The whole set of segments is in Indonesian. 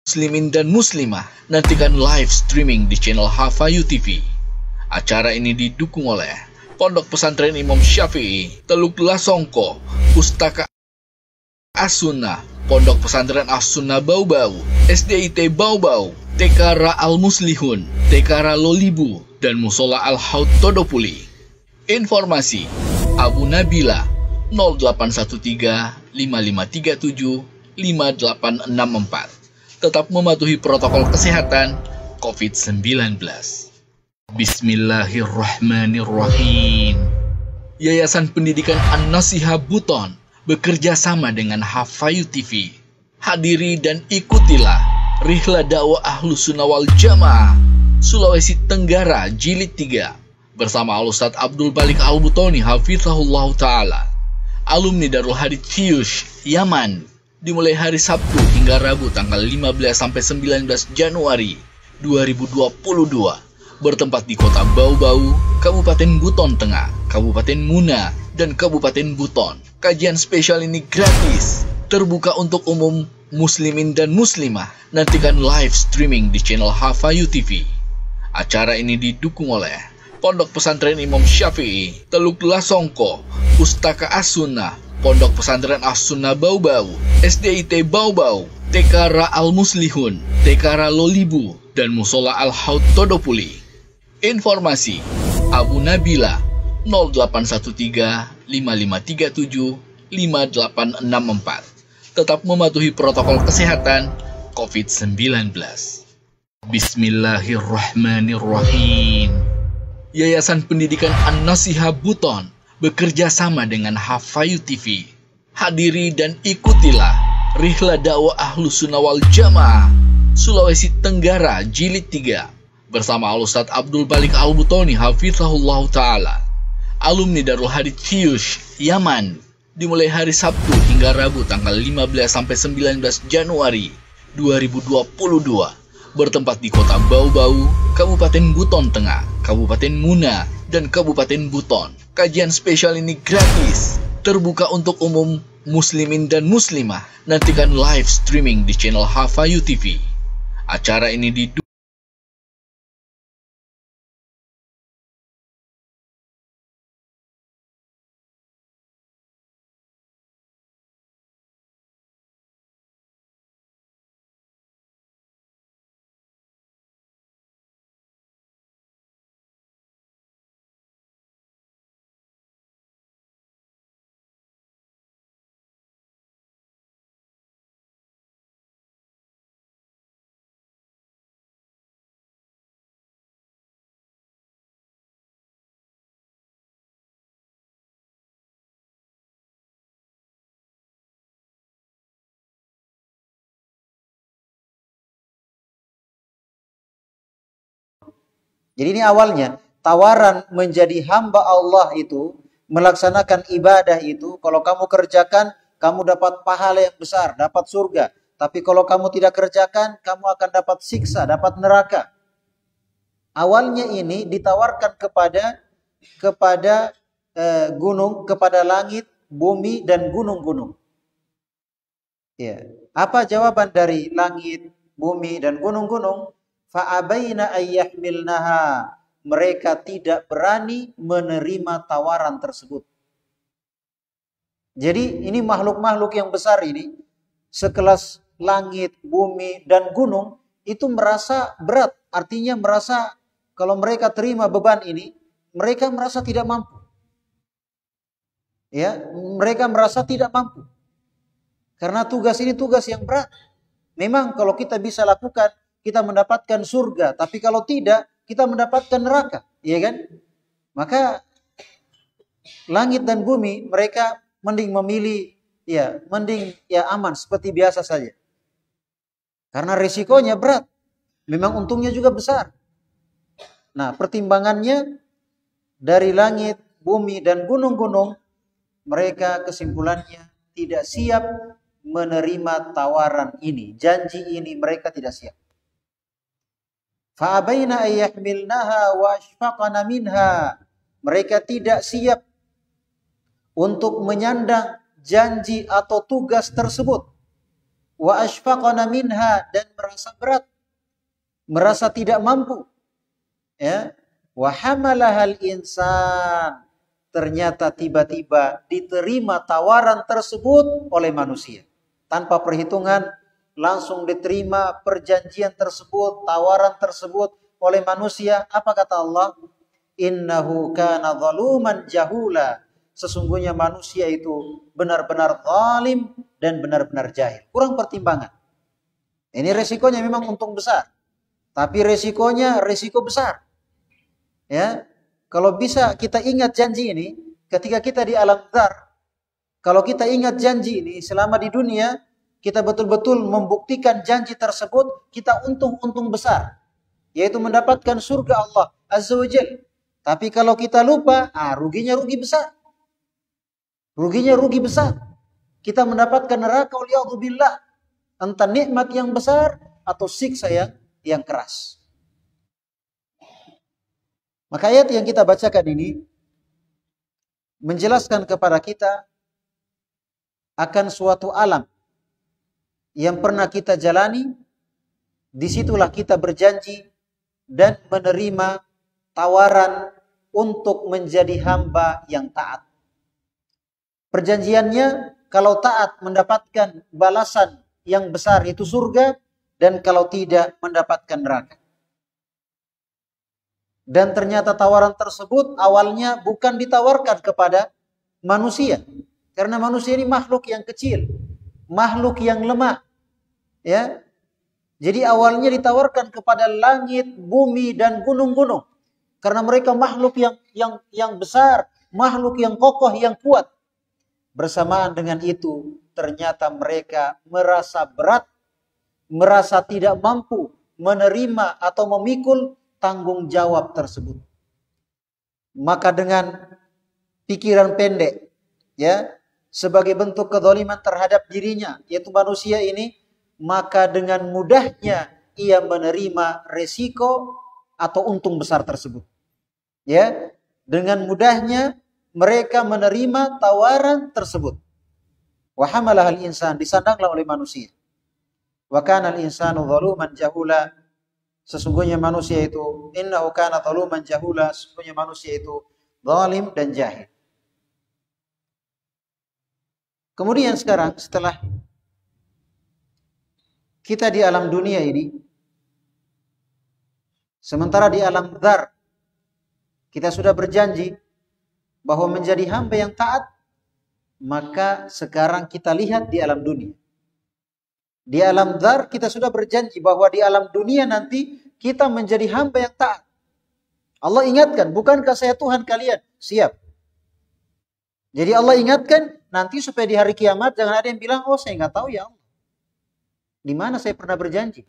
Muslimin dan Muslimah, nantikan live streaming di channel Hafayu TV. Acara ini didukung oleh Pondok Pesantren Imam Syafi'i, Teluk Lasongko, Pustaka As-Sunnah, Pondok Pesantren As-Sunnah Bau-Bau, SDIT Bau-Bau, TK Al Muslihun, TK Lolibu, dan Musola Al-Haud Todopuli. Informasi Abu Nabila 0813 5537 5864. Tetap mematuhi protokol kesehatan COVID-19. Bismillahirrahmanirrahim. Yayasan Pendidikan An-Nasihah Buton bekerja sama dengan Hafayu TV. Hadiri dan ikutilah Rihla Dakwah Ahlus Sunnah wal Jamaah Sulawesi Tenggara Jilid 3 bersama Al-Ustadz Abdul Balik Al-Butoni Hafizahullah Ta'ala, alumni Darul Hadits Kyush, Yaman, dimulai hari Sabtu hingga Rabu tanggal 15-19 Januari 2022, bertempat di Kota Bau-Bau, Kabupaten Buton Tengah, Kabupaten Muna, dan Kabupaten Buton. Kajian spesial ini gratis, terbuka untuk umum muslimin dan muslimah. Nantikan live streaming di channel Hafayu TV. Acara ini didukung oleh Pondok Pesantren Imam Syafi'i, Teluk Lasongko, Pustaka As-Sunnah, Pondok Pesantren As-Sunnah Bau-Bau, SDIT Bau-Bau, TK Al Muslihun, TK Lolibu, dan Musola Al-Haud Todopuli. Informasi Abu Nabila 0813 5537 5864. Tetap mematuhi protokol kesehatan COVID-19. Bismillahirrahmanirrahim. Yayasan Pendidikan An-Nasihah Buton bekerja sama dengan Hafayu TV. Hadiri dan ikutilah Rihla Dakwah Ahlus Sunnah wal Jamaah Sulawesi Tenggara Jilid 3 bersama Al-Ustadz Abdul Balik Al-Butoni Hafizahullah Ta'ala, alumni Darul Hadits Kyush, Yaman, dimulai hari Sabtu hingga Rabu tanggal 15-19 Januari 2022, bertempat di Kota Bau-Bau, Kabupaten Buton Tengah, Kabupaten Muna, dan Kabupaten Buton. Kajian spesial ini gratis, terbuka untuk umum muslimin dan muslimah. Nantikan live streaming di channel Hafayu TV. Acara ini didukung Jadi ini awalnya, tawaran menjadi hamba Allah itu, melaksanakan ibadah itu, kalau kamu kerjakan, kamu dapat pahala yang besar, dapat surga. Tapi kalau kamu tidak kerjakan, kamu akan dapat siksa, dapat neraka. Awalnya ini ditawarkan kepada gunung, kepada langit, bumi, dan gunung-gunung. Ya. Apa jawaban dari langit, bumi, dan gunung-gunung? Fa'abaina ayyahmilnaha. Mereka tidak berani menerima tawaran tersebut. Jadi ini makhluk-makhluk yang besar ini, sekelas langit, bumi, dan gunung, itu merasa berat. Artinya merasa kalau mereka terima beban ini, mereka merasa tidak mampu. Ya, mereka merasa tidak mampu. Karena tugas ini tugas yang berat. Memang kalau kita bisa lakukan, kita mendapatkan surga, tapi kalau tidak, kita mendapatkan neraka, ya kan? Maka langit dan bumi mereka mending memilih, mending aman seperti biasa saja. Karena risikonya berat, memang untungnya juga besar. Nah, pertimbangannya dari langit, bumi, dan gunung-gunung, mereka kesimpulannya tidak siap menerima tawaran ini, janji ini mereka tidak siap. Fa'abaina ayyahmilnaha wa ashfaqana minha. Mereka tidak siap untuk menyandang janji atau tugas tersebut. wa ashfaqana minha, dan merasa berat, merasa tidak mampu. Ya, wa hamalahal insan, ternyata tiba-tiba diterima tawaran tersebut oleh manusia. Tanpa perhitungan, langsung diterima perjanjian tersebut, tawaran tersebut oleh manusia. Apa kata Allah? Innahu kana zaluman jahula. Sesungguhnya manusia itu benar-benar zalim dan benar-benar jahil. Kurang pertimbangan. Ini resikonya memang untung besar. Tapi resikonya resiko besar. Ya, kalau bisa kita ingat janji ini ketika kita di alam dzar. Kalau kita ingat janji ini selama di dunia, kita betul-betul membuktikan janji tersebut, kita untung-untung besar, yaitu mendapatkan surga Allah Azza wa Jalla. Tapi kalau kita lupa, ruginya rugi besar. Ruginya rugi besar. Kita mendapatkan neraka waliyadzubillah, entah nikmat yang besar atau siksa yang keras. Maka ayat yang kita bacakan ini menjelaskan kepada kita akan suatu alam yang pernah kita jalani. Disitulah kita berjanji dan menerima tawaran untuk menjadi hamba yang taat. Perjanjiannya, kalau taat mendapatkan balasan yang besar, itu surga, dan kalau tidak mendapatkan neraka. Dan ternyata tawaran tersebut awalnya bukan ditawarkan kepada manusia. Karena manusia ini makhluk yang kecil, makhluk yang lemah. Ya. Jadi awalnya ditawarkan kepada langit, bumi, dan gunung-gunung. Karena mereka makhluk yang besar, makhluk yang kokoh, yang kuat. Bersamaan dengan itu, ternyata mereka merasa berat, merasa tidak mampu menerima atau memikul tanggung jawab tersebut. Maka dengan pikiran pendek, ya, sebagai bentuk kezaliman terhadap dirinya, yaitu manusia ini, maka dengan mudahnya ia menerima resiko atau untung besar tersebut. Ya, dengan mudahnya mereka menerima tawaran tersebut. Wa hamalahal insan, disandanglah oleh manusia. Wa kana al-insanu zaluman jahula. Sesungguhnya manusia itu, innahu kana zaluman jahula, sesungguhnya manusia itu zalim dan jahil. Kemudian sekarang setelah kita di alam dunia ini, sementara di alam dzar kita sudah berjanji bahwa menjadi hamba yang taat, maka sekarang kita lihat di alam dunia. Di alam dzar kita sudah berjanji bahwa di alam dunia nanti kita menjadi hamba yang taat. Allah ingatkan, bukankah saya Tuhan kalian? Siap. Jadi Allah ingatkan nanti supaya di hari kiamat jangan ada yang bilang, oh saya nggak tahu ya Allah. Di mana saya pernah berjanji?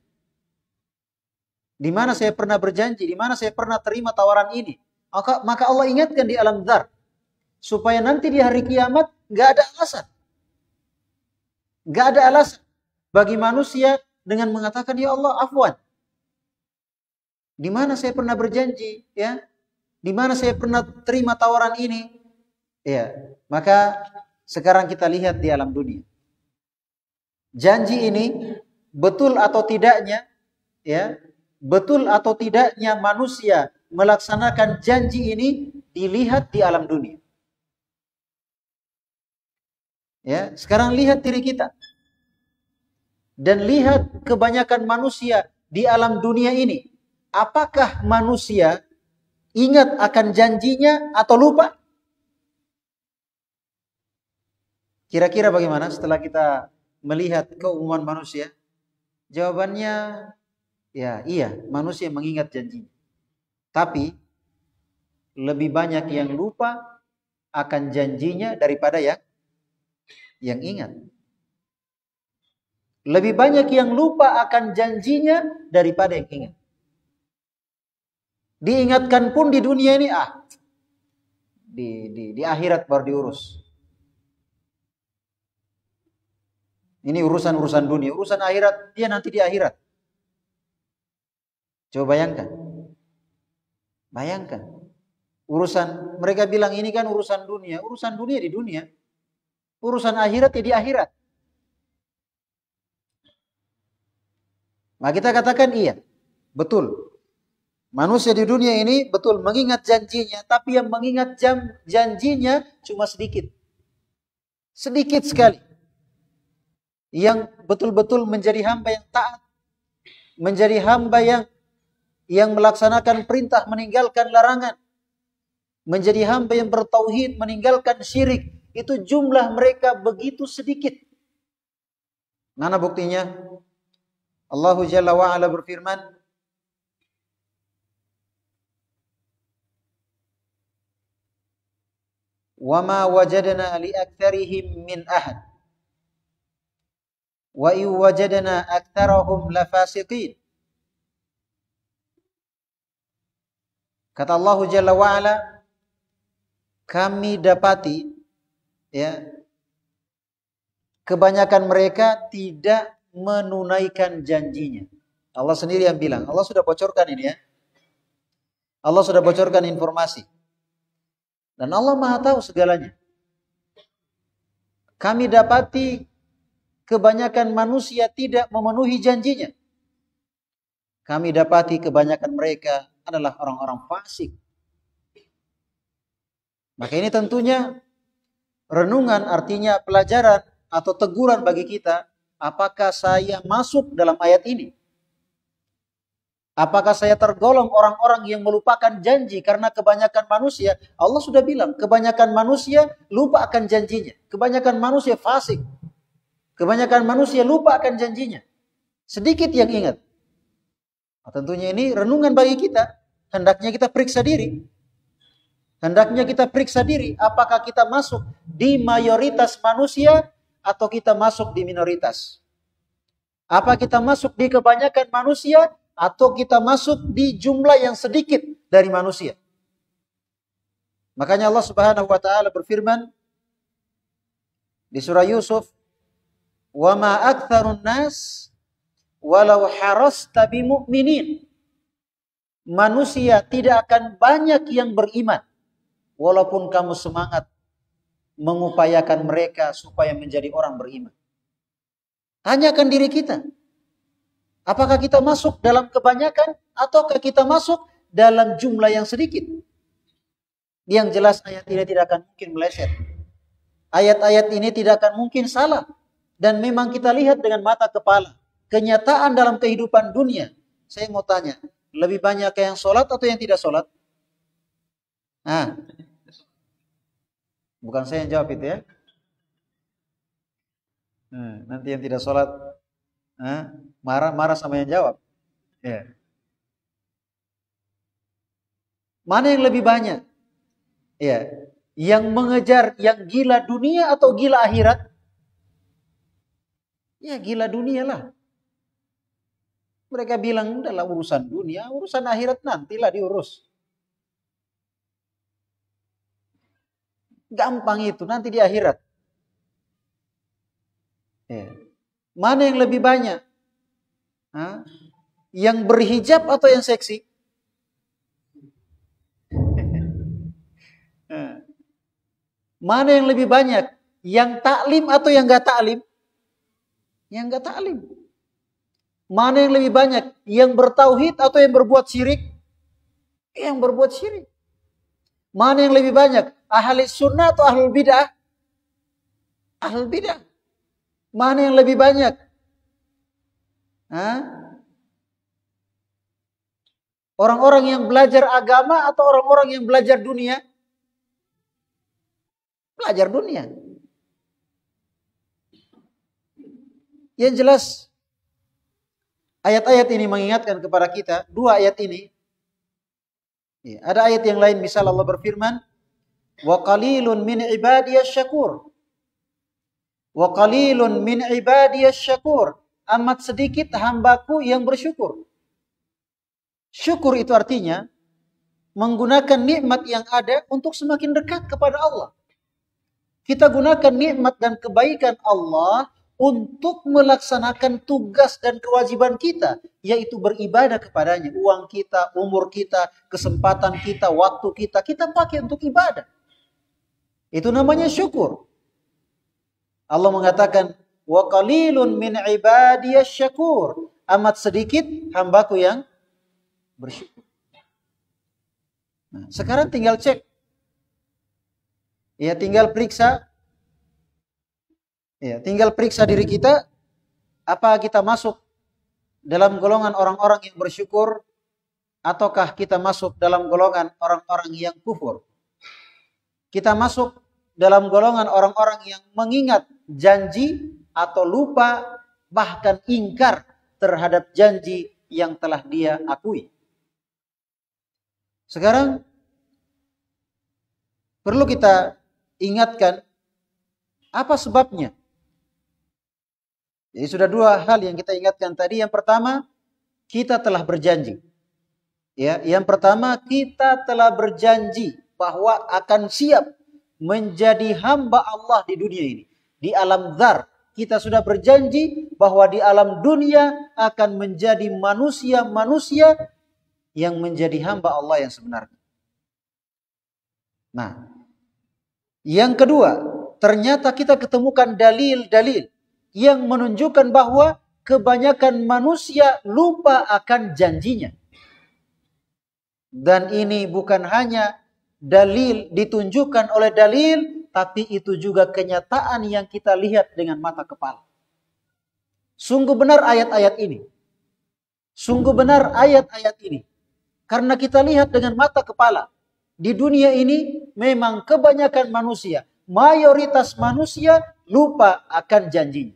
Di mana saya pernah berjanji? Di mana saya pernah terima tawaran ini? Maka Allah ingatkan di alam dzar supaya nanti di hari kiamat nggak ada alasan. Nggak ada alasan bagi manusia dengan mengatakan, ya Allah, afwan. Di mana saya pernah berjanji, ya? Di mana saya pernah terima tawaran ini? Ya, maka sekarang kita lihat di alam dunia. Janji ini betul atau tidaknya, ya? Betul atau tidaknya manusia melaksanakan janji ini dilihat di alam dunia. Ya, sekarang lihat diri kita. Dan lihat kebanyakan manusia di alam dunia ini. Apakah manusia ingat akan janjinya atau lupa? Kira-kira bagaimana setelah kita melihat keumuman manusia? Jawabannya, ya iya, manusia mengingat janjinya. Tapi lebih banyak yang lupa akan janjinya daripada yang ingat. Lebih banyak yang lupa akan janjinya daripada yang ingat. Diingatkan pun di dunia ini, di akhirat baru diurus. Ini urusan dunia, urusan akhirat dia nanti di akhirat. Coba bayangkan. Bayangkan. Urusan, mereka bilang ini kan urusan dunia di dunia. Urusan akhirat ya di akhirat. Maka kita katakan iya, betul. Manusia di dunia ini betul mengingat janjinya, tapi yang mengingat janjinya cuma sedikit. Sedikit sekali. Yang betul-betul menjadi hamba yang taat, menjadi hamba yang melaksanakan perintah, meninggalkan larangan, menjadi hamba yang bertauhid, meninggalkan syirik. Itu jumlah mereka begitu sedikit. Mana buktinya? Allah Jalla wa'ala berfirman, وَمَا وَجَدْنَا لِأَكْثَرِهِمْ مِنْ أَحَدٍ وَإِنْ وَجَدْنَا أَكْثَرَهُمْ لَفَاسِقِينَ. Kata Allah Jalla wa'ala, kami dapati ya, kebanyakan mereka tidak menunaikan janjinya. Allah sendiri yang bilang. Allah sudah bocorkan ini ya. Allah sudah bocorkan informasi. Dan Allah Maha tahu segalanya. Kami dapati kebanyakan manusia tidak memenuhi janjinya. Kami dapati kebanyakan mereka adalah orang-orang fasik. Maka ini tentunya renungan, artinya pelajaran atau teguran bagi kita. Apakah saya masuk dalam ayat ini? Apakah saya tergolong orang-orang yang melupakan janji? Karena kebanyakan manusia, Allah sudah bilang, kebanyakan manusia lupa akan janjinya. Kebanyakan manusia fasik. Kebanyakan manusia lupa akan janjinya. Sedikit yang ingat. Nah, tentunya ini renungan bagi kita. Hendaknya kita periksa diri. Hendaknya kita periksa diri. Apakah kita masuk di mayoritas manusia atau kita masuk di minoritas? Apa kita masuk di kebanyakan manusia atau kita masuk di jumlah yang sedikit dari manusia? Makanya Allah Subhanahu wa taala berfirman di surah Yusuf, "Wa ma aktsarun nas walau harasta bimu'minin." Manusia tidak akan banyak yang beriman walaupun kamu semangat mengupayakan mereka supaya menjadi orang beriman. Tanyakan diri kita. Apakah kita masuk dalam kebanyakan ataukah kita masuk dalam jumlah yang sedikit? Yang jelas ayat ini tidak akan mungkin meleset. Ayat-ayat ini tidak akan mungkin salah. Dan memang kita lihat dengan mata kepala. Kenyataan dalam kehidupan dunia. Saya mau tanya, lebih banyak yang sholat atau yang tidak sholat? Nah, bukan saya yang jawab itu ya. Nanti yang tidak sholat marah sama yang jawab. Ya. Mana yang lebih banyak? Ya, yang mengejar yang gila dunia atau gila akhirat? Ya gila dunia lah. Mereka bilang adalah urusan dunia, urusan akhirat nantilah diurus. Gampang itu, nanti di akhirat. Ya. Mana yang lebih banyak? Yang berhijab atau yang seksi? Mana yang lebih banyak? Yang taklim atau yang gak taklim? Yang gak taklim. Mana yang lebih banyak? Yang bertauhid atau yang berbuat syirik? Yang berbuat syirik. Mana yang lebih banyak? Ahli sunnah atau ahlul bid'ah? Ahlul bid'ah. Mana yang lebih banyak? Orang-orang yang belajar agama atau orang-orang yang belajar dunia? Belajar dunia. Yang jelas, ayat-ayat ini mengingatkan kepada kita, dua ayat ini. Ya, ada ayat yang lain, misal Allah berfirman, wa qalilun min ibadiyasy syakur. Wa qalilun min ibadiyasy syakur. Amat sedikit hambaku yang bersyukur. Syukur itu artinya menggunakan nikmat yang ada untuk semakin dekat kepada Allah. Kita gunakan nikmat dan kebaikan Allah untuk melaksanakan tugas dan kewajiban kita, yaitu beribadah kepadanya. Uang kita, umur kita, kesempatan kita, waktu kita, kita pakai untuk ibadah. Itu namanya syukur. Allah mengatakan, wa qalilun min ibadiyasy syakur. amat sedikit hambaku yang bersyukur. Nah, sekarang tinggal cek. Ya, tinggal periksa. Ya, tinggal periksa diri kita, apa kita masuk dalam golongan orang-orang yang bersyukur ataukah kita masuk dalam golongan orang-orang yang kufur. Kita masuk dalam golongan orang-orang yang mengingat janji atau lupa bahkan ingkar terhadap janji yang telah dia akui. Sekarang perlu kita ingatkan apa sebabnya. Jadi sudah dua hal yang kita ingatkan tadi. Yang pertama, kita telah berjanji. Ya, yang pertama kita telah berjanji bahwa akan siap menjadi hamba Allah di dunia ini. Di alam dzar kita sudah berjanji bahwa di alam dunia akan menjadi manusia-manusia yang menjadi hamba Allah yang sebenarnya. Nah, yang kedua, ternyata kita ketemukan dalil-dalil yang menunjukkan bahwa kebanyakan manusia lupa akan janjinya. Dan ini bukan hanya dalil ditunjukkan oleh dalil, tapi itu juga kenyataan yang kita lihat dengan mata kepala. Sungguh benar ayat-ayat ini. Sungguh benar ayat-ayat ini. Karena kita lihat dengan mata kepala. Di dunia ini memang kebanyakan manusia, mayoritas manusia lupa akan janjinya.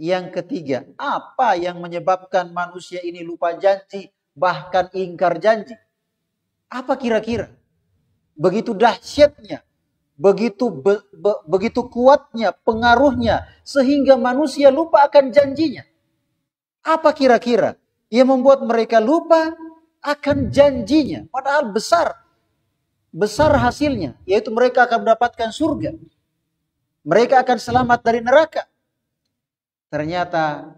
Yang ketiga, apa yang menyebabkan manusia ini lupa janji, bahkan ingkar janji? Apa kira-kira? Begitu dahsyatnya, begitu kuatnya pengaruhnya sehingga manusia lupa akan janjinya. Apa kira-kira yang membuat mereka lupa akan janjinya? Padahal besar hasilnya, yaitu mereka akan mendapatkan surga. Mereka akan selamat dari neraka. Ternyata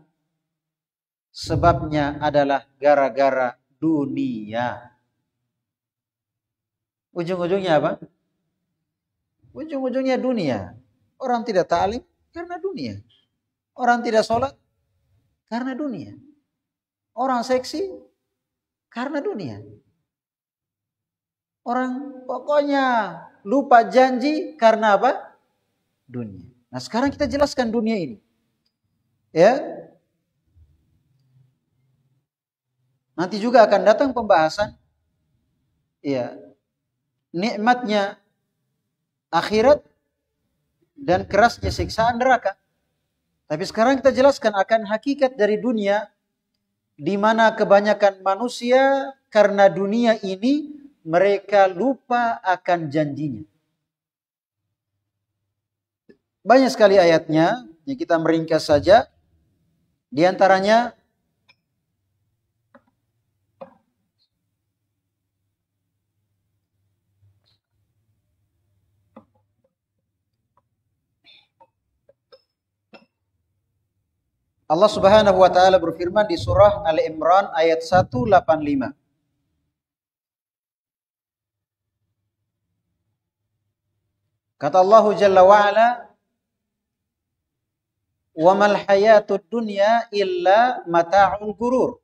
sebabnya adalah gara-gara dunia. Ujung-ujungnya apa? Ujung-ujungnya dunia. Orang tidak ta'lim karena dunia. Orang tidak sholat karena dunia. Orang seksi karena dunia. Orang pokoknya lupa janji karena apa? Dunia. Nah, sekarang kita jelaskan dunia ini. Ya. Nanti juga akan datang pembahasan ya, nikmatnya akhirat dan kerasnya siksaan neraka. Tapi sekarang kita jelaskan akan hakikat dari dunia, di mana kebanyakan manusia karena dunia ini mereka lupa akan janjinya. Banyak sekali ayatnya, yang kita meringkas saja. Di antaranya Allah Subhanahu wa taala berfirman di surah Ali Imran ayat 185. Kata Allah Jalla wa ala, "Wa mal hayatud dunya illa mata'ul gurur."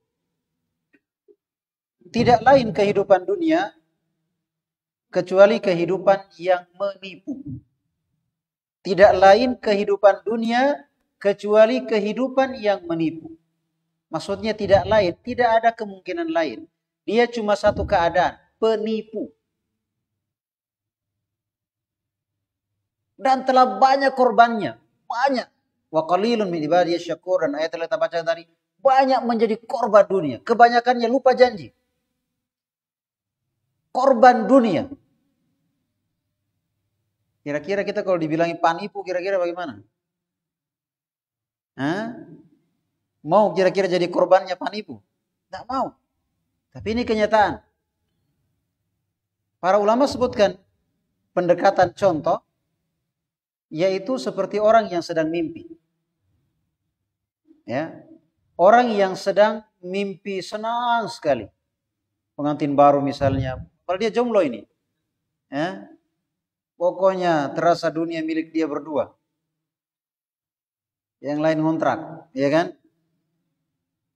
Tidak lain kehidupan dunia kecuali kehidupan yang menipu. Tidak lain kehidupan dunia kecuali kehidupan yang menipu. Maksudnya tidak lain, tidak ada kemungkinan lain. Dia cuma satu keadaan, penipu. Dan telah banyak korbannya, banyak. Wa qalilun min ibadiyas syakur, dan ayat yang kita baca tadi, banyak menjadi korban dunia. Kebanyakannya lupa janji. Korban dunia. Kira-kira kita kalau dibilangi penipu, kira-kira bagaimana? Hah? Mau kira-kira jadi korbannya penipu? Tidak mau. Tapi ini kenyataan. Para ulama sebutkan pendekatan contoh, yaitu seperti orang yang sedang mimpi. Ya, orang yang sedang mimpi senang sekali. Pengantin baru misalnya, kalau dia jomblo ini, ya, pokoknya terasa dunia milik dia berdua. yang lain ngontrak, ya kan?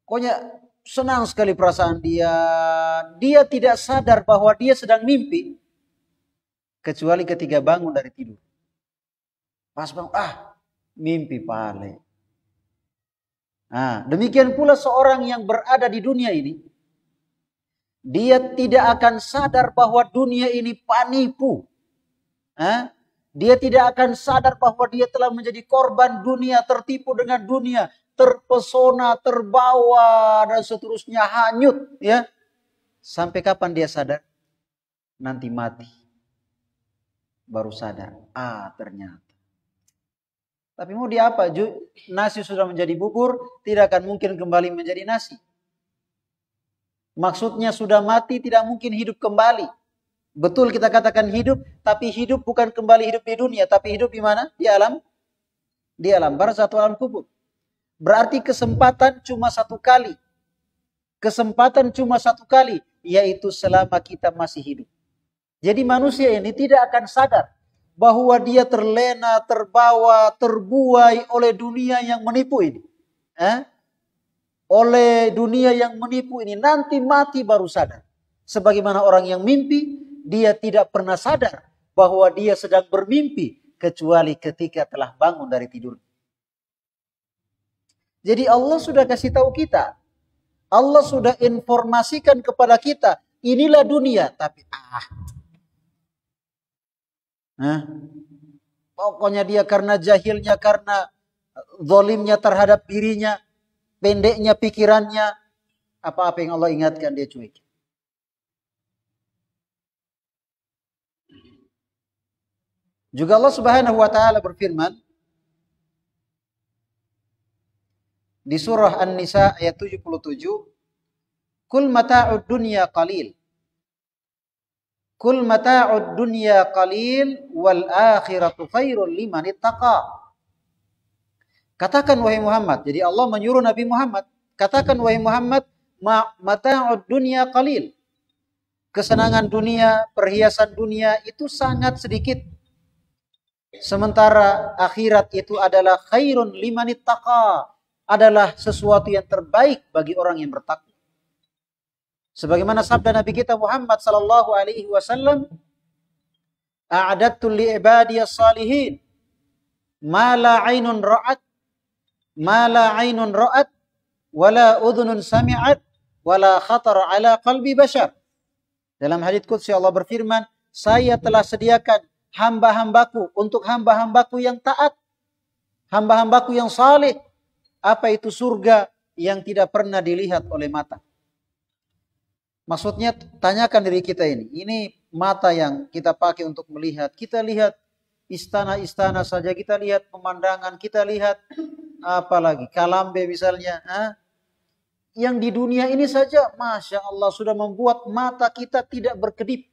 Pokoknya senang sekali perasaan dia. Dia tidak sadar bahwa dia sedang mimpi, kecuali ketika bangun dari tidur. Pas bangun, mimpi pale. Nah, demikian pula seorang yang berada di dunia ini, dia tidak akan sadar bahwa dunia ini penipu. Dia tidak akan sadar bahwa dia telah menjadi korban dunia, tertipu dengan dunia, terpesona, terbawa, dan seterusnya, hanyut. Ya, sampai kapan dia sadar? Nanti mati, baru sadar. Ternyata. Tapi mau dia apa? Nasi sudah menjadi bubur, tidak akan mungkin kembali menjadi nasi. Maksudnya sudah mati, tidak mungkin hidup kembali. Betul kita katakan hidup, tapi hidup bukan kembali hidup di dunia, tapi hidup di mana? Di alam barzah atau alam kubur. Berarti kesempatan cuma satu kali. Kesempatan cuma satu kali, yaitu selama kita masih hidup. Jadi manusia ini tidak akan sadar bahwa dia terlena, terbawa, terbuai oleh dunia yang menipu ini. Oleh dunia yang menipu ini. Nanti mati baru sadar. Sebagaimana orang yang mimpi, dia tidak pernah sadar bahwa dia sedang bermimpi, kecuali ketika telah bangun dari tidur. Jadi Allah sudah kasih tahu kita. Allah sudah informasikan kepada kita. Inilah dunia. Tapi pokoknya dia karena jahilnya, karena zalimnya terhadap dirinya, pendeknya pikirannya, apa-apa yang Allah ingatkan dia cuek. Juga Allah Subhanahu wa taala berfirman di surah An-Nisa ayat 77, "Kul mata'ud dunya qalil. Kul mata'ud dunya qalil wal akhiratu khairul liman ittaqa." Katakan wahai Muhammad, jadi Allah menyuruh Nabi Muhammad, katakan wahai Muhammad, mata'ud dunya qalil. Kesenangan dunia, perhiasan dunia itu sangat sedikit. Sementara akhirat itu adalah khairun liman ittaqa, adalah sesuatu yang terbaik bagi orang yang bertakwa. Sebagaimana sabda Nabi kita Muhammad sallallahu alaihi wasallam, "A'adattu li ibadiyas salihin ma la 'ainun ra'at wala udhunun sami'at wala khatar ala qalbi bashar." Dalam hadits qudsi Allah berfirman, "Saya telah sediakan hamba-hambaku untuk hamba-hambaku yang taat, hamba-hambaku yang saleh." Apa itu surga yang tidak pernah dilihat oleh mata? Maksudnya tanyakan diri kita ini mata yang kita pakai untuk melihat. Kita lihat istana-istana saja, kita lihat pemandangan, kita lihat apalagi Kalambe misalnya. Yang di dunia ini saja, Masya Allah, sudah membuat mata kita tidak berkedip.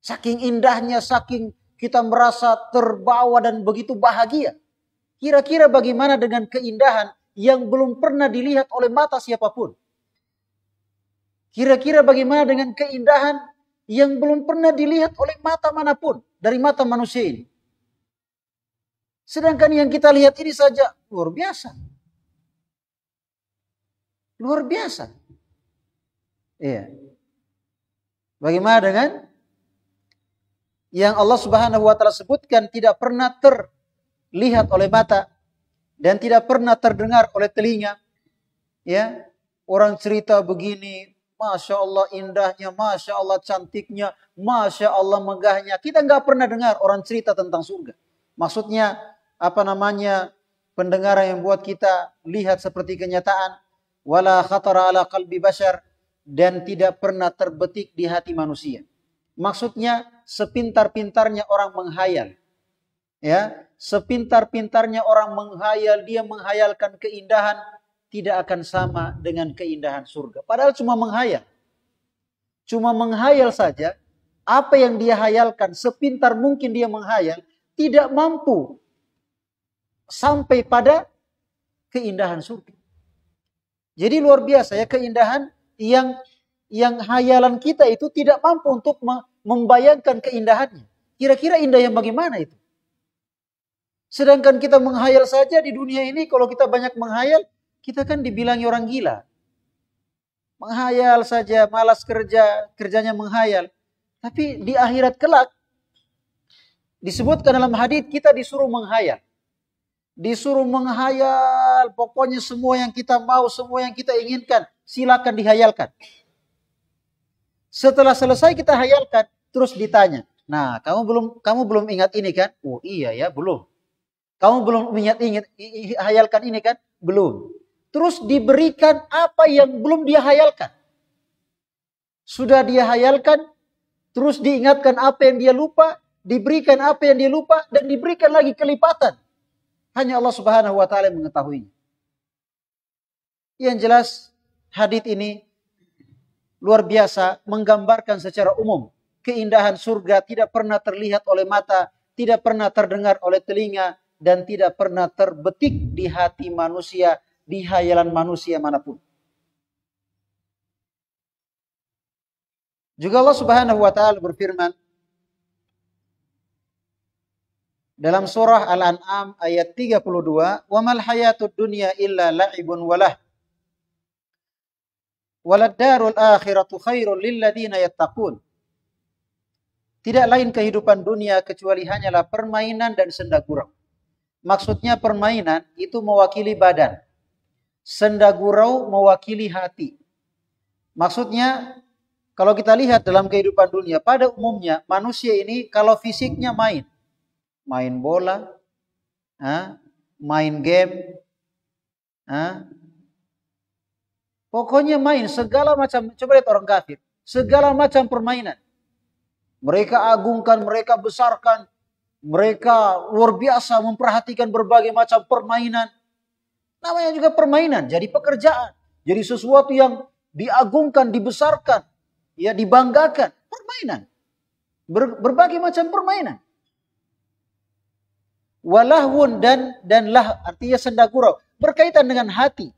Saking indahnya, saking kita merasa terbawa dan begitu bahagia. Kira-kira bagaimana dengan keindahan yang belum pernah dilihat oleh mata siapapun? Kira-kira bagaimana dengan keindahan yang belum pernah dilihat oleh mata manapun dari mata manusia ini? Sedangkan yang kita lihat ini saja luar biasa. Luar biasa. Iya. Bagaimana dengan yang Allah Subhanahu wa taala sebutkan tidak pernah terlihat oleh mata dan tidak pernah terdengar oleh telinga? Ya, orang cerita begini, Masya Allah indahnya, Masya Allah cantiknya, Masya Allah megahnya. Kita nggak pernah dengar orang cerita tentang surga. Maksudnya pendengaran yang buat kita lihat seperti kenyataan. Wala khatara ala qalbi bashar, dan tidak pernah terbetik di hati manusia. Maksudnya sepintar-pintarnya orang menghayal. Ya, sepintar-pintarnya orang menghayal, dia menghayalkan keindahan, tidak akan sama dengan keindahan surga. Padahal cuma menghayal. Cuma menghayal saja. Apa yang dia hayalkan, sepintar mungkin dia menghayal, tidak mampu sampai pada keindahan surga. Jadi luar biasa ya keindahan yang hayalan kita itu tidak mampu untuk membayangkan keindahannya. Kira-kira indah yang bagaimana itu? Sedangkan kita menghayal saja di dunia ini, kalau kita banyak menghayal, kita kan dibilangi orang gila. Menghayal saja, malas kerja, kerjanya menghayal. Tapi di akhirat kelak, disebutkan dalam hadits kita disuruh menghayal. Disuruh menghayal, pokoknya semua yang kita mau, semua yang kita inginkan, silakan dihayalkan. Setelah selesai kita hayalkan, terus ditanya, nah kamu belum ingat ini kan? Oh iya ya, belum. Kamu belum hayalkan ini kan? Belum. Terus diberikan apa yang belum dia hayalkan. Sudah dia hayalkan, terus diingatkan apa yang dia lupa, diberikan apa yang dia lupa, dan diberikan lagi kelipatan. Hanya Allah Subhanahu wa Ta'ala yang mengetahuinya. Yang jelas, hadits ini luar biasa, menggambarkan secara umum keindahan surga tidak pernah terlihat oleh mata, tidak pernah terdengar oleh telinga, dan tidak pernah terbetik di hati manusia, di hayalan manusia manapun. Juga Allah Subhanahu wa Ta'ala berfirman dalam surah Al-An'am ayat 32, "Wa mal hayatud dunya illa la'ibun walah. Walad darul akhiratu khairul lil ladzina yattaqun." Tidak lain kehidupan dunia kecuali hanyalah permainan dan senda gurau. Maksudnya permainan itu mewakili badan. Senda gurau mewakili hati. Maksudnya kalau kita lihat dalam kehidupan dunia, pada umumnya manusia ini kalau fisiknya main bola, main game, pokoknya main segala macam. Coba lihat orang kafir, segala macam permainan. Mereka agungkan, mereka besarkan, mereka luar biasa memperhatikan berbagai macam permainan. Namanya juga permainan, jadi pekerjaan, jadi sesuatu yang diagungkan, dibesarkan, ya dibanggakan. Permainan, berbagai macam permainan. Walahwun dan lah artinya senda gurau, berkaitan dengan hati,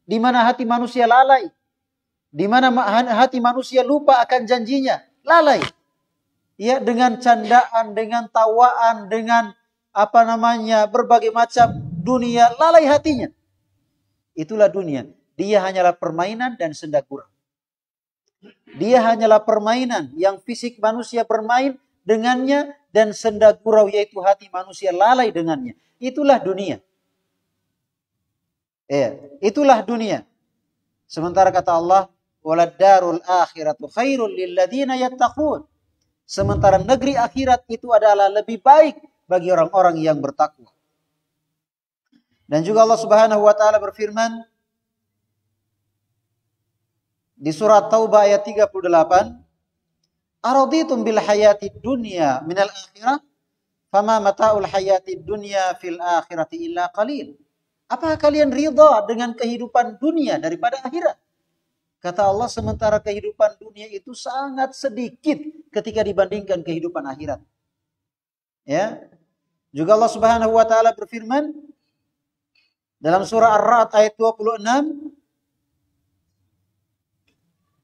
di mana hati manusia lalai, di mana hati manusia lupa akan janjinya, lalai. Ya, dengan candaan, dengan tawaan, dengan berbagai macam dunia, lalai hatinya. Itulah dunia. Dia hanyalah permainan dan senda gurau. Dia hanyalah permainan yang fisik manusia bermain dengannya, dan senda gurau yaitu hati manusia lalai dengannya. Itulah dunia. Itulah dunia. Sementara kata Allah, "Walad darul akhiratu khairul lil ladzina yattaqun." Sementara negeri akhirat itu adalah lebih baik bagi orang-orang yang bertakwa. Dan juga Allah Subhanahu wa Ta'ala berfirman di surat Taubah ayat 38, "Araditum bil hayatid dunya minal akhirah, fama mata'ul hayatid dunya fil akhirati illa qalil." Apakah kalian ridha dengan kehidupan dunia daripada akhirat? Kata Allah, sementara kehidupan dunia itu sangat sedikit ketika dibandingkan kehidupan akhirat. Ya. Juga Allah Subhanahu wa Ta'ala berfirman dalam surah Ar-Ra'd ayat 26.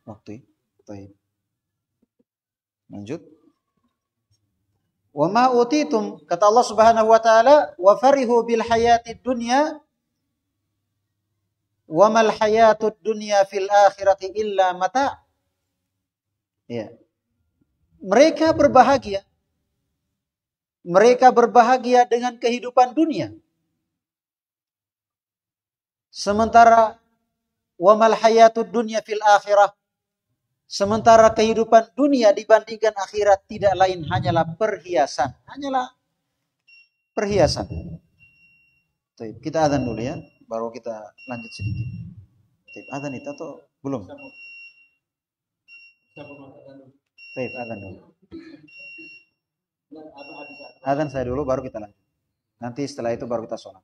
Waktu. Baik. Lanjut. Wa ma utitum, kata Allah Subhanahu wa Ta'ala, wa farihu bil hayatid dunya wa mal hayatud dunya fil akhirati illa mata'. Ya. Mereka berbahagia. Mereka berbahagia dengan kehidupan dunia. Sementara wa mal hayatud dunya fil akhirah, sementara kehidupan dunia dibandingkan akhirat tidak lain hanyalah perhiasan. Hanyalah perhiasan. Kita azan dulu ya, baru kita lanjut sedikit. Azan itu atau belum? Azan dulu. Azan saya dulu baru kita lanjut. Nanti setelah itu baru kita sholat.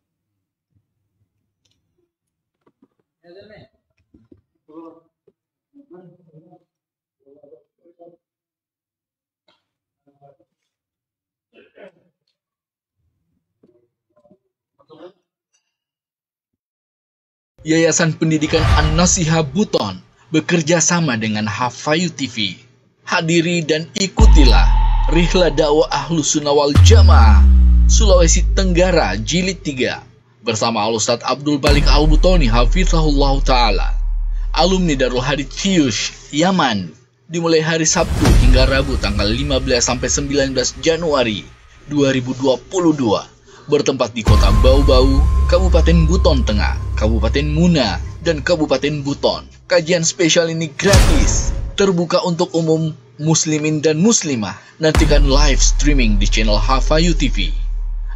Yayasan Pendidikan An-Nasihah Buton bekerja sama dengan Hafayu TV. Hadiri dan ikutilah Rihla Dakwah Ahlus Sunnah wal Jamaah Sulawesi Tenggara Jilid 3 bersama Al-Ustadz Abdul Balik Al-Butoni Hafizahullah Ta'ala. Alumni Darul Hadits Kyush, Yaman, dimulai hari Sabtu hingga Rabu tanggal 15-19 Januari 2022, bertempat di Kota Bau-Bau, Kabupaten Buton Tengah, Kabupaten Muna, dan Kabupaten Buton. Kajian spesial ini gratis, terbuka untuk umum muslimin dan muslimah. Nantikan live streaming di channel Hafayu TV.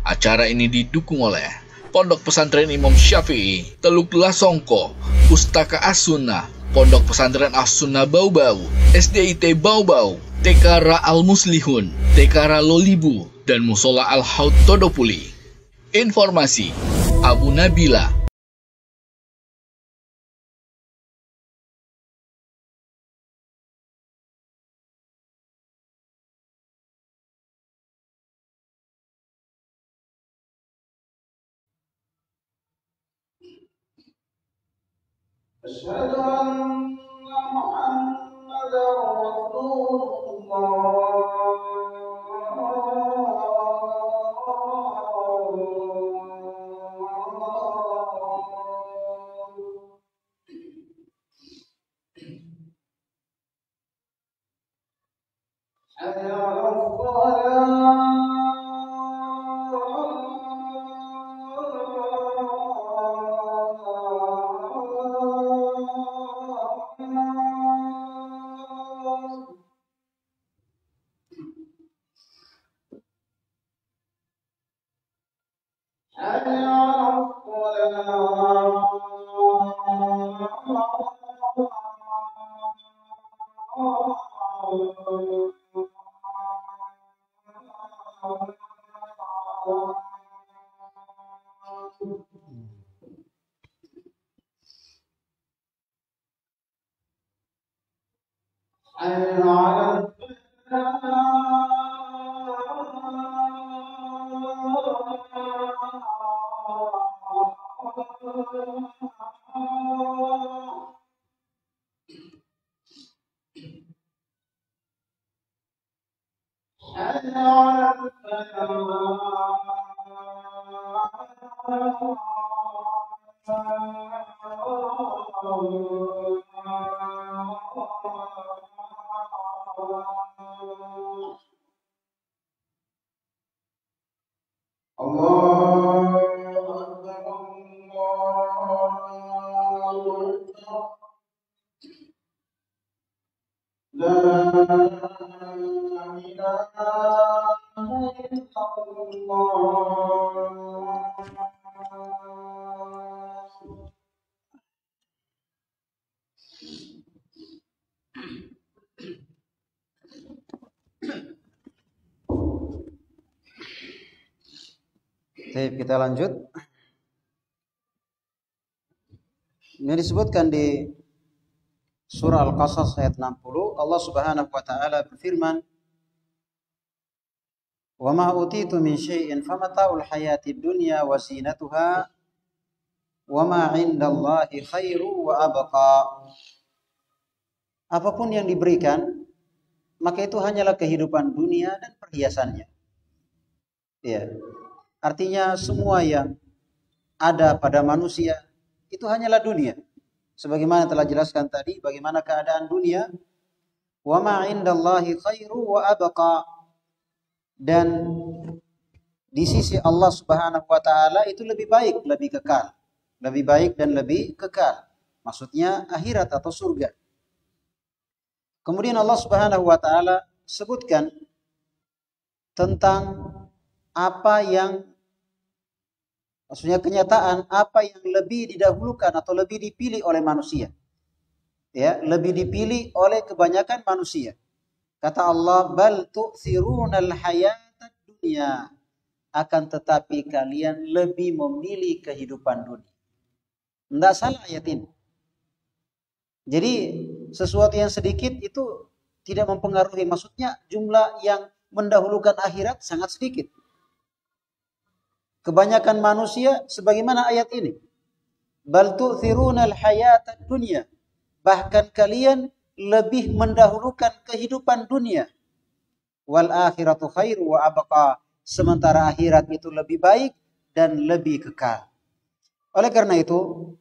Acara ini didukung oleh Pondok Pesantren Imam Syafi'i, Teluk Lasongko, Pustaka As-Sunnah, Pondok Pesantren As-Sunnah Bau-Bau, SDIT Bau-Bau, TK Al Muslihun, TK Lolibu, dan Musola Al-Haud Todopuli. Informasi Abu Nabila. أشهد أن محمدا رسول الله. حي على الصلاة. حي على الصلاة. حي على الفلاح. حي على الفلاح. الله أكبر الله أكبر. لا إله إلا الله. Baik, kita lanjut. Ini disebutkan di surah Al-Qasas ayat 60. Allah Subhanahu wa taala berfirman, "Wa ma utitu min syai'in famata'ul hayatid dunya wa zinatuha wa ma 'indallahi khairu wa abqa." Apapun yang diberikan, maka itu hanyalah kehidupan dunia dan perhiasannya. Ya. Artinya semua yang ada pada manusia itu hanyalah dunia. Sebagaimana telah jelaskan tadi, bagaimana keadaan dunia. Wa ma 'indallahi khairu wa abqa. Dan di sisi Allah Subhanahu wa taala itu lebih baik, lebih kekal. Lebih baik dan lebih kekal. Maksudnya akhirat atau surga. Kemudian Allah Subhanahu wa taala sebutkan tentang apa yang, maksudnya kenyataan apa yang lebih didahulukan atau lebih dipilih oleh manusia. Ya, lebih dipilih oleh kebanyakan manusia. Kata Allah, "Bal tu'thirunal hayatad dunya." Akan tetapi kalian lebih memilih kehidupan dunia. Enggak salah ayat ini. Jadi sesuatu yang sedikit itu tidak mempengaruhi. Maksudnya jumlah yang mendahulukan akhirat sangat sedikit. Kebanyakan manusia sebagaimana ayat ini. Bal tu'thirunal hayatad dunya. Bahkan kalian lebih mendahulukan kehidupan dunia. Wal akhiratu khairu wa abqa. sementara akhirat itu lebih baik dan lebih kekal. Oleh karena itu,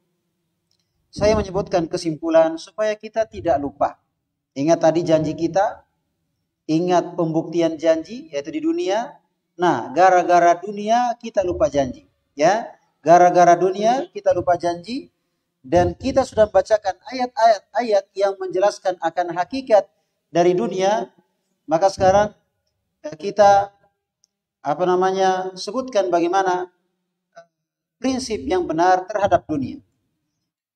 saya menyebutkan kesimpulan supaya kita tidak lupa. Ingat tadi janji kita, ingat pembuktian janji yaitu di dunia. Nah, gara-gara dunia kita lupa janji, ya. Gara-gara dunia kita lupa janji dan kita sudah membacakan ayat-ayat yang menjelaskan akan hakikat dari dunia, maka sekarang kita sebutkan bagaimana prinsip yang benar terhadap dunia.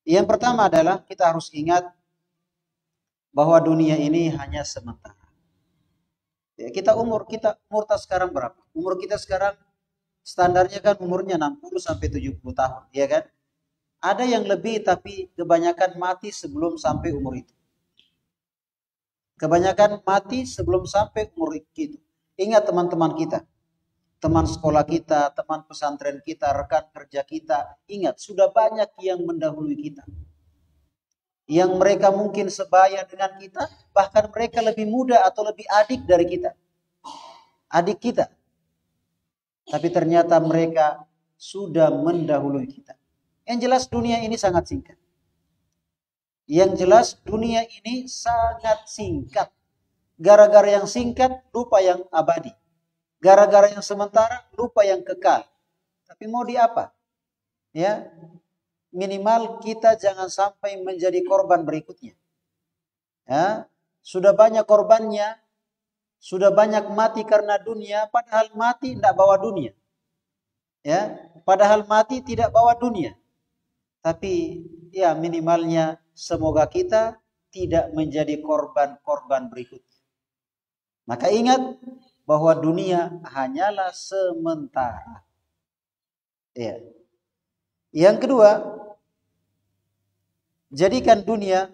Yang pertama adalah kita harus ingat bahwa dunia ini hanya sementara. Ya, umur kita sekarang berapa? Umur kita sekarang standarnya kan umurnya 60 sampai 70 tahun, ya kan? Ada yang lebih tapi kebanyakan mati sebelum sampai umur itu. Kebanyakan mati sebelum sampai umur itu. Ingat teman-teman kita, teman sekolah kita, teman pesantren kita, rekan kerja kita, ingat sudah banyak yang mendahului kita. Yang mereka mungkin sebaya dengan kita, bahkan mereka lebih muda atau lebih adik dari kita. Adik kita. Tapi ternyata mereka sudah mendahului kita. Yang jelas dunia ini sangat singkat. Yang jelas dunia ini sangat singkat. Gara-gara yang singkat, lupa yang abadi. Gara-gara yang sementara, lupa yang kekal. Tapi mau di apa? Ya, minimal kita jangan sampai menjadi korban berikutnya. Ya, sudah banyak korbannya, sudah banyak mati karena dunia, padahal mati tidak bawa dunia. Ya, padahal mati tidak bawa dunia. Tapi ya minimalnya semoga kita tidak menjadi korban-korban berikutnya. Maka ingat bahwa dunia hanyalah sementara. Ya. Yang kedua, jadikan dunia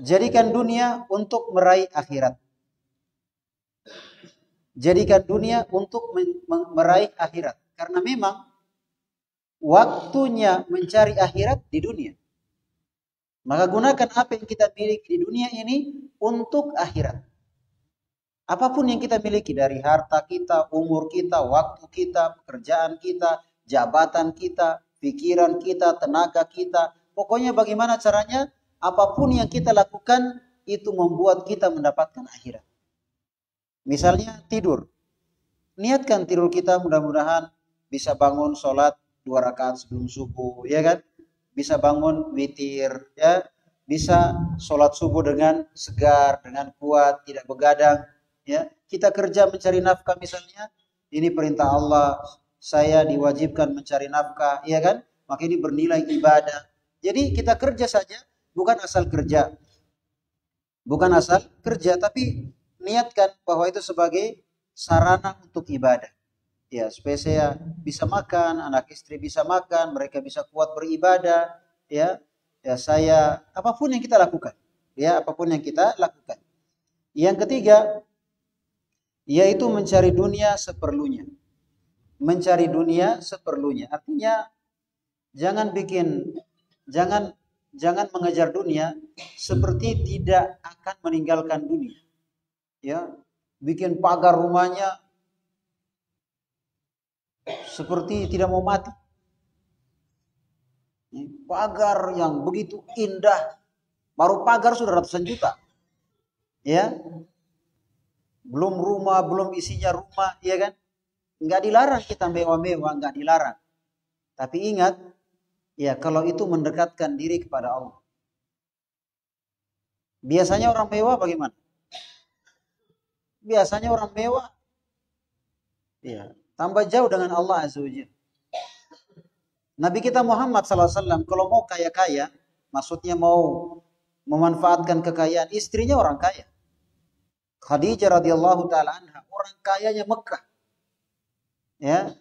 jadikan dunia untuk meraih akhirat. Jadikan dunia untuk meraih akhirat. Karena memang waktunya mencari akhirat di dunia. Maka gunakan apa yang kita miliki di dunia ini untuk akhirat. Apapun yang kita miliki dari harta kita, umur kita, waktu kita, pekerjaan kita, jabatan kita, pikiran kita, tenaga kita. Pokoknya bagaimana caranya, apapun yang kita lakukan itu membuat kita mendapatkan akhirat. Misalnya tidur. Niatkan tidur kita mudah-mudahan bisa bangun sholat 2 rakaat sebelum subuh, ya kan? Bisa bangun witir, ya. Bisa sholat subuh dengan segar, dengan kuat, tidak begadang, ya. Kita kerja mencari nafkah misalnya, ini perintah Allah, saya diwajibkan mencari nafkah, ya kan? Maka ini bernilai ibadah. Jadi kita kerja saja, bukan asal kerja. Bukan asal kerja, tapi niatkan bahwa itu sebagai sarana untuk ibadah. Ya, supaya saya bisa makan, anak istri bisa makan, mereka bisa kuat beribadah, ya. Ya, saya apapun yang kita lakukan, ya, apapun yang kita lakukan. Yang ketiga yaitu mencari dunia seperlunya. Mencari dunia seperlunya. Artinya jangan mengejar dunia seperti tidak akan meninggalkan dunia. Ya, bikin pagar rumahnya seperti tidak mau mati. Pagar yang begitu indah, baru pagar sudah ratusan juta. Ya. Belum rumah, belum isinya rumah, ya kan? Enggak dilarang kita mewah-mewah, enggak dilarang. Tapi ingat, ya kalau itu mendekatkan diri kepada Allah. Biasanya orang mewah bagaimana? Biasanya orang mewah, ya, tambah jauh dengan Allah Azza wa Jalla. Nabi kita Muhammad SAW kalau mau kaya-kaya, maksudnya mau memanfaatkan kekayaan, istrinya orang kaya. Khadijah radhiyallahu taala anha, orang kayanya Mekah. Ya.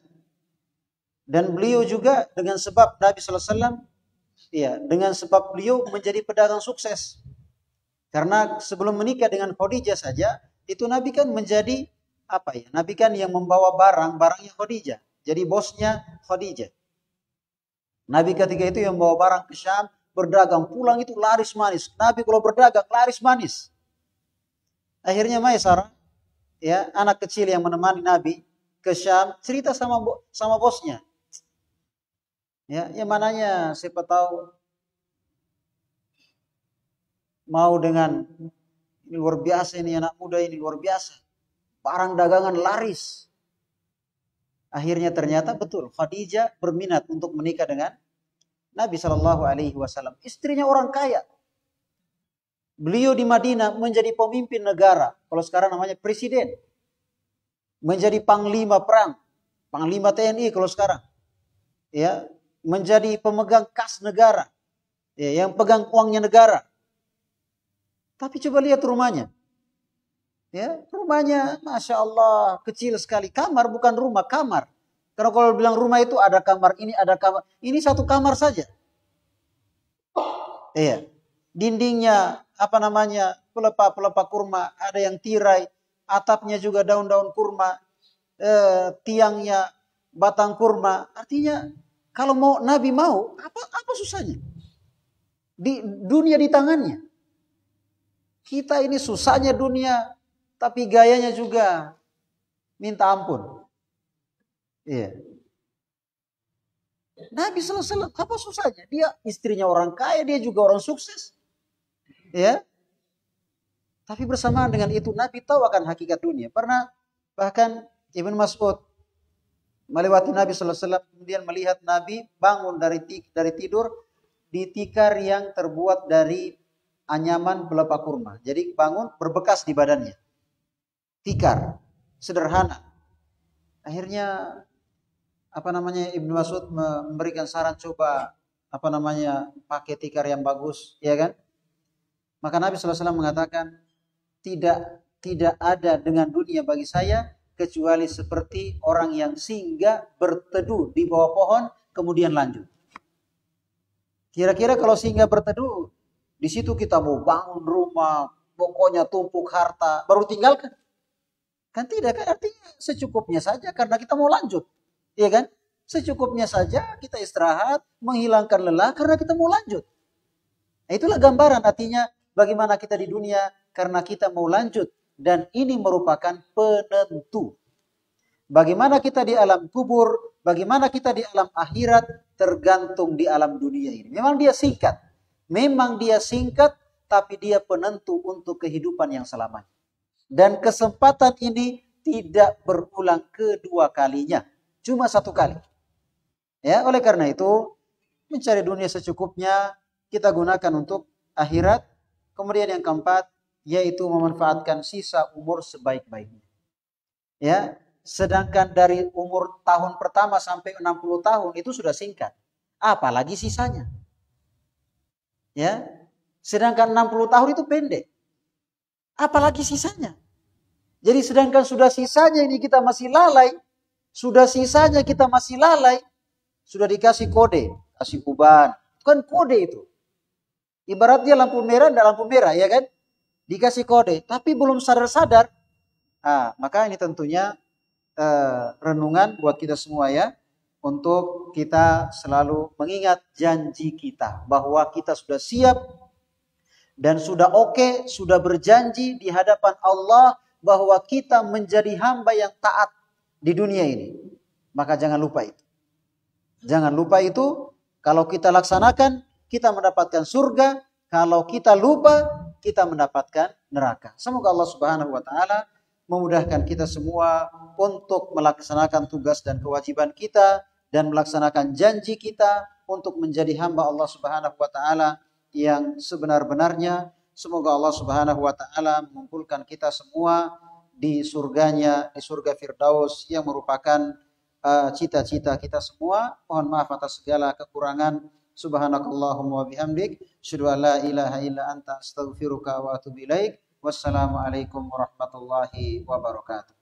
Dan beliau juga dengan sebab Nabi SAW, ya, dengan sebab beliau menjadi pedagang sukses. Karena sebelum menikah dengan Khadijah saja, itu Nabi kan menjadi Nabi kan yang membawa barangnya Khadijah. Jadi bosnya Khadijah. Nabi ketika itu yang membawa barang ke Syam, berdagang, pulang itu laris manis. Nabi kalau berdagang laris manis. Akhirnya Maisarah, ya, anak kecil yang menemani Nabi ke Syam, cerita sama bosnya. Ya, yang mananya siapa tahu mau dengan ini luar biasa, ini anak muda ini luar biasa. Barang dagangan laris. Akhirnya ternyata betul Khadijah berminat untuk menikah dengan Nabi Shallallahu Alaihi Wasallam. Istrinya orang kaya. Beliau di Madinah menjadi pemimpin negara. Kalau sekarang namanya presiden. Menjadi panglima perang, panglima TNI kalau sekarang. Ya, menjadi pemegang kas negara. Ya, yang pegang uangnya negara. Tapi coba lihat rumahnya. Ya, rumahnya Masya Allah kecil sekali. Kamar bukan rumah, kamar. Karena kalau bilang rumah itu ada kamar ini, ada kamar. Ini satu kamar saja. Iya. Dindingnya pelepah kurma, ada yang tirai, atapnya juga daun-daun kurma, tiangnya batang kurma. Artinya kalau mau Nabi mau, apa susahnya? Di dunia di tangannya. Kita ini susahnya dunia, tapi gayanya juga minta ampun. Iya. Nabi SAW apa susahnya? Dia istrinya orang kaya, dia juga orang sukses. Ya. Tapi bersamaan dengan itu Nabi tahu akan hakikat dunia. Pernah bahkan Ibnu Mas'ud melewati Nabi SAW, kemudian melihat Nabi bangun dari tidur di tikar yang terbuat dari anyaman pelepah kurma. Jadi bangun berbekas di badannya. Tikar sederhana. Akhirnya Ibnu Mas'ud memberikan saran, coba pakai tikar yang bagus, ya kan? Maka Nabi SAW mengatakan, tidak ada dengan dunia bagi saya kecuali seperti orang yang singgah berteduh di bawah pohon kemudian lanjut. Kira-kira kalau singgah berteduh, di situ kita mau bangun rumah, pokoknya tumpuk harta, baru tinggalkan. Kan tidak, kan artinya secukupnya saja karena kita mau lanjut. Iya kan? Secukupnya saja kita istirahat, menghilangkan lelah karena kita mau lanjut. Nah, itulah gambaran artinya bagaimana kita di dunia karena kita mau lanjut. Dan ini merupakan penentu. Bagaimana kita di alam kubur, bagaimana kita di alam akhirat, tergantung di alam dunia ini. Memang dia singkat, tapi dia penentu untuk kehidupan yang selamanya. Dan kesempatan ini tidak berulang kedua kalinya. Cuma satu kali. Ya, oleh karena itu, mencari dunia secukupnya, kita gunakan untuk akhirat. Kemudian yang keempat, yaitu memanfaatkan sisa umur sebaik-baiknya. Ya, sedangkan dari umur tahun pertama sampai 60 tahun itu sudah singkat. Apalagi sisanya. Ya, sedangkan 60 tahun itu pendek. Apalagi sisanya. Jadi sedangkan sudah sisanya ini kita masih lalai, sudah dikasih kode, kasih uban. Kan kode itu. Ibaratnya lampu merah dan lampu merah, ya kan? Dikasih kode, tapi belum sadar-sadar. Maka ini tentunya renungan buat kita semua ya. Untuk kita selalu mengingat janji kita. Bahwa kita sudah siap dan sudah oke, sudah berjanji di hadapan Allah bahwa kita menjadi hamba yang taat di dunia ini. Maka jangan lupa itu. Jangan lupa itu. Kalau kita laksanakan, kita mendapatkan surga. Kalau kita lupa, kita mendapatkan neraka. Semoga Allah Subhanahu wa taala memudahkan kita semua untuk melaksanakan tugas dan kewajiban kita dan melaksanakan janji kita untuk menjadi hamba Allah Subhanahu wa taala yang sebenar-benarnya. Semoga Allah Subhanahu wa taala mengumpulkan kita semua di surganya, di surga Firdaus yang merupakan cita-cita kita semua. Mohon maaf atas segala kekurangan. Subhanakallahumma wa bihamdik, asyhadu an la ilaha illa anta, astaghfiruka wa atubu ilaik. Wassalamualaikum warahmatullahi wabarakatuh.